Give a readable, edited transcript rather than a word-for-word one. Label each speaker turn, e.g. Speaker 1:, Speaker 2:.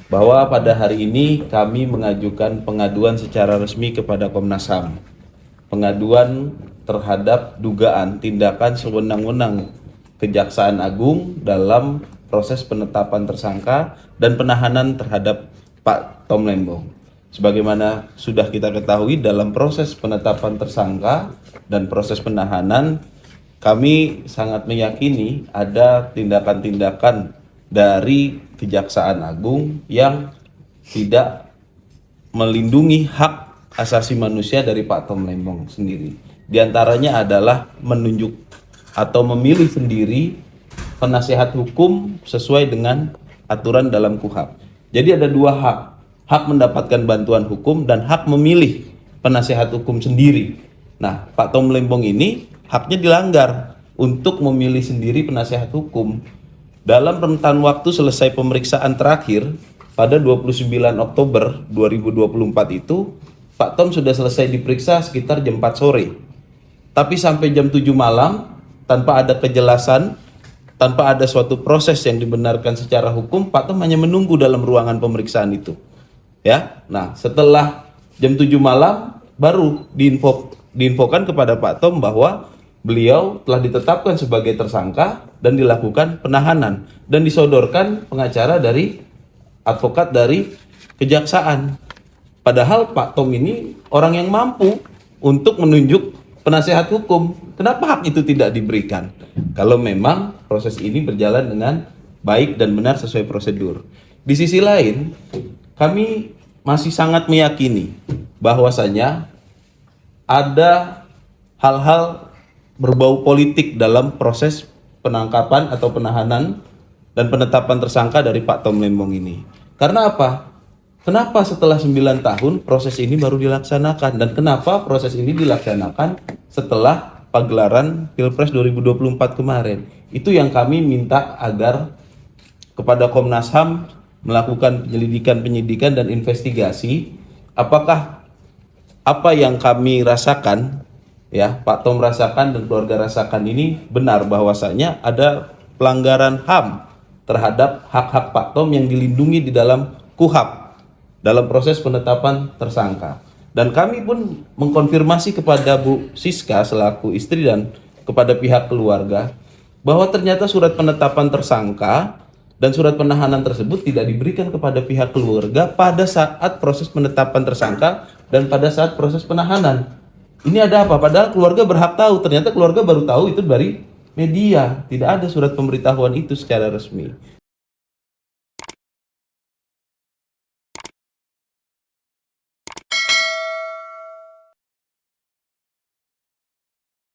Speaker 1: bahwa pada hari ini kami mengajukan pengaduan secara resmi kepada Komnas HAM. Pengaduan terhadap dugaan tindakan sewenang-wenang Kejaksaan Agung dalam proses penetapan tersangka dan penahanan terhadap Pak Tom Lembong. Sebagaimana sudah kita ketahui, dalam proses penetapan tersangka dan proses penahanan, kami sangat meyakini ada tindakan-tindakan dari Kejaksaan Agung yang tidak melindungi hak asasi manusia dari Pak Tom Lembong sendiri. Di antaranya adalah menunjuk atau memilih sendiri penasehat hukum sesuai dengan aturan dalam KUHP. Jadi ada dua hak, hak mendapatkan bantuan hukum dan hak memilih penasehat hukum sendiri. Nah, Pak Tom Lembong ini haknya dilanggar untuk memilih sendiri penasehat hukum. Dalam rentan waktu selesai pemeriksaan terakhir pada 29 Oktober 2024 itu, Pak Tom sudah selesai diperiksa sekitar jam 4 sore. Tapi sampai jam 7 malam tanpa ada kejelasan, tanpa ada suatu proses yang dibenarkan secara hukum, Pak Tom hanya menunggu dalam ruangan pemeriksaan itu. Ya. Nah, setelah jam 7 malam baru diinfokan kepada Pak Tom bahwa beliau telah ditetapkan sebagai tersangka dan dilakukan penahanan dan disodorkan pengacara dari advokat dari kejaksaan. Padahal Pak Tom ini orang yang mampu untuk menunjuk penasehat hukum. Kenapa hak itu tidak diberikan? Kalau memang proses ini berjalan dengan baik dan benar sesuai prosedur. Di sisi lain, kami masih sangat meyakini bahwasanya ada hal-hal berbau politik dalam proses penangkapan atau penahanan dan penetapan tersangka dari Pak Tom Lembong ini. Karena apa? Kenapa setelah 9 tahun proses ini baru dilaksanakan? Dan kenapa proses ini dilaksanakan setelah pagelaran Pilpres 2024 kemarin? Itu yang kami minta agar kepada Komnas HAM melakukan penyidikan dan investigasi apakah apa yang kami rasakan, ya Pak Tom rasakan dan keluarga rasakan ini benar bahwasanya ada pelanggaran HAM terhadap hak-hak Pak Tom yang dilindungi di dalam KUHP dalam proses penetapan tersangka. Dan kami pun mengkonfirmasi kepada Bu Siska selaku istri dan kepada pihak keluarga bahwa ternyata surat penetapan tersangka dan surat penahanan tersebut tidak diberikan kepada pihak keluarga pada saat proses penetapan tersangka dan pada saat proses penahanan. Ini ada apa? Padahal keluarga berhak tahu. Ternyata keluarga baru tahu itu dari media. Tidak ada surat pemberitahuan itu secara resmi.